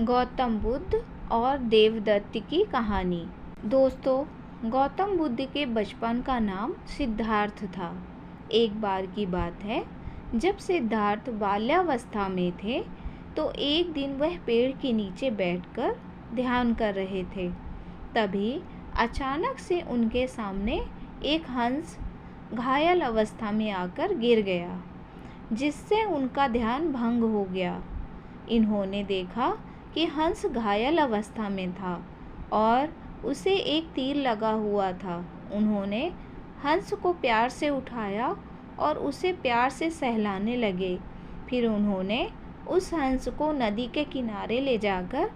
गौतम बुद्ध और देवदत्त की कहानी। दोस्तों, गौतम बुद्ध के बचपन का नाम सिद्धार्थ था। एक बार की बात है, जब सिद्धार्थ बाल्यावस्था में थे तो एक दिन वह पेड़ के नीचे बैठकर ध्यान कर रहे थे। तभी अचानक से उनके सामने एक हंस घायल अवस्था में आकर गिर गया, जिससे उनका ध्यान भंग हो गया। इन्होंने देखा कि हंस घायल अवस्था में था और उसे एक तीर लगा हुआ था। उन्होंने हंस को प्यार से उठाया और उसे प्यार से सहलाने लगे। फिर उन्होंने उस हंस को नदी के किनारे ले जाकर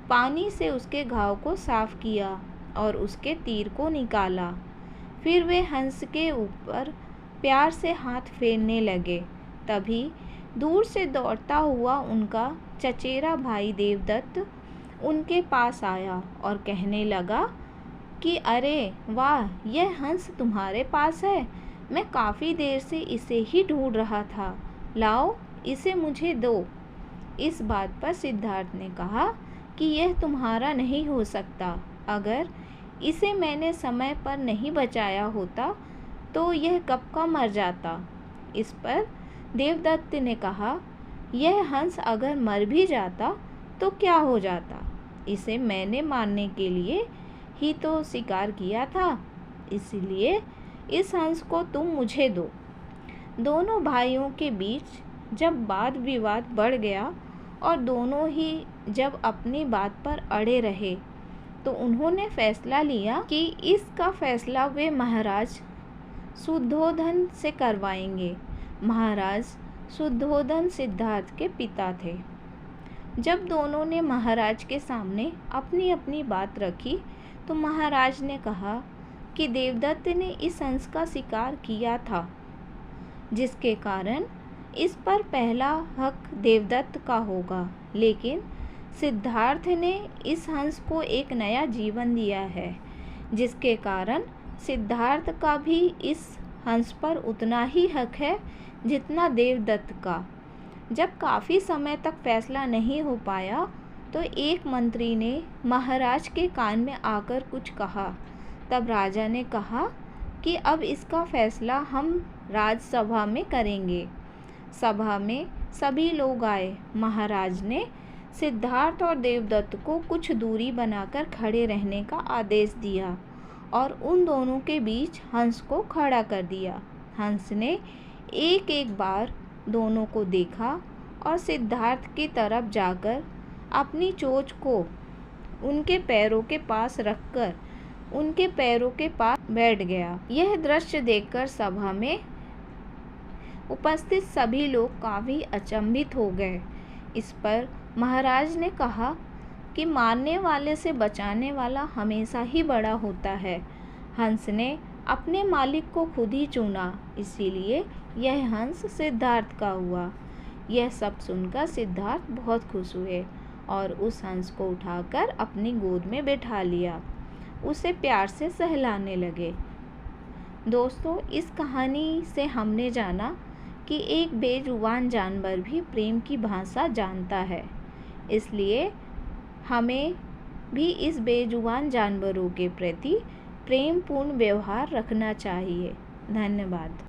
पानी से उसके घाव को साफ किया और उसके तीर को निकाला। फिर वे हंस के ऊपर प्यार से हाथ फेरने लगे। तभी दूर से दौड़ता हुआ उनका चचेरा भाई देवदत्त उनके पास आया और कहने लगा कि अरे वाह, यह हंस तुम्हारे पास है। मैं काफ़ी देर से इसे ही ढूंढ रहा था। लाओ, इसे मुझे दो। इस बात पर सिद्धार्थ ने कहा कि यह तुम्हारा नहीं हो सकता। अगर इसे मैंने समय पर नहीं बचाया होता तो यह कब का मर जाता। इस पर देवदत्त ने कहा, यह हंस अगर मर भी जाता तो क्या हो जाता। इसे मैंने मारने के लिए ही तो शिकार किया था, इसलिए इस हंस को तुम मुझे दो। दोनों भाइयों के बीच जब वाद विवाद बढ़ गया और दोनों ही जब अपनी बात पर अड़े रहे तो उन्होंने फैसला लिया कि इसका फैसला वे महाराज शुद्धोधन से करवाएंगे। महाराज शुद्धोधन सिद्धार्थ के पिता थे। जब दोनों ने महाराज के सामने अपनी अपनी बात रखी तो महाराज ने कहा कि देवदत्त ने इस हंस का शिकार किया था, जिसके कारण इस पर पहला हक देवदत्त का होगा। लेकिन सिद्धार्थ ने इस हंस को एक नया जीवन दिया है, जिसके कारण सिद्धार्थ का भी इस हंस पर उतना ही हक है जितना देवदत्त का। जब काफ़ी समय तक फैसला नहीं हो पाया तो एक मंत्री ने महाराज के कान में आकर कुछ कहा। तब राजा ने कहा कि अब इसका फैसला हम राजसभा में करेंगे। सभा में सभी लोग आए। महाराज ने सिद्धार्थ और देवदत्त को कुछ दूरी बनाकर खड़े रहने का आदेश दिया और उन दोनों के बीच हंस को खड़ा कर दिया। हंस ने एक एक बार दोनों को देखा और सिद्धार्थ की तरफ जाकर अपनी चोंच को उनके पैरों के पास रखकर उनके पैरों के पास बैठ गया। यह दृश्य देखकर सभा में उपस्थित सभी लोग काफ़ी अचंभित हो गए। इस पर महाराज ने कहा कि मारने वाले से बचाने वाला हमेशा ही बड़ा होता है। हंस ने अपने मालिक को खुद ही चुना, इसीलिए यह हंस सिद्धार्थ का हुआ। यह सब सुनकर सिद्धार्थ बहुत खुश हुए और उस हंस को उठाकर अपनी गोद में बैठा लिया। उसे प्यार से सहलाने लगे। दोस्तों, इस कहानी से हमने जाना कि एक बेजुबान जानवर भी प्रेम की भाषा जानता है, इसलिए हमें भी इस बेजुबान जानवरों के प्रति प्रेमपूर्ण व्यवहार रखना चाहिए। धन्यवाद।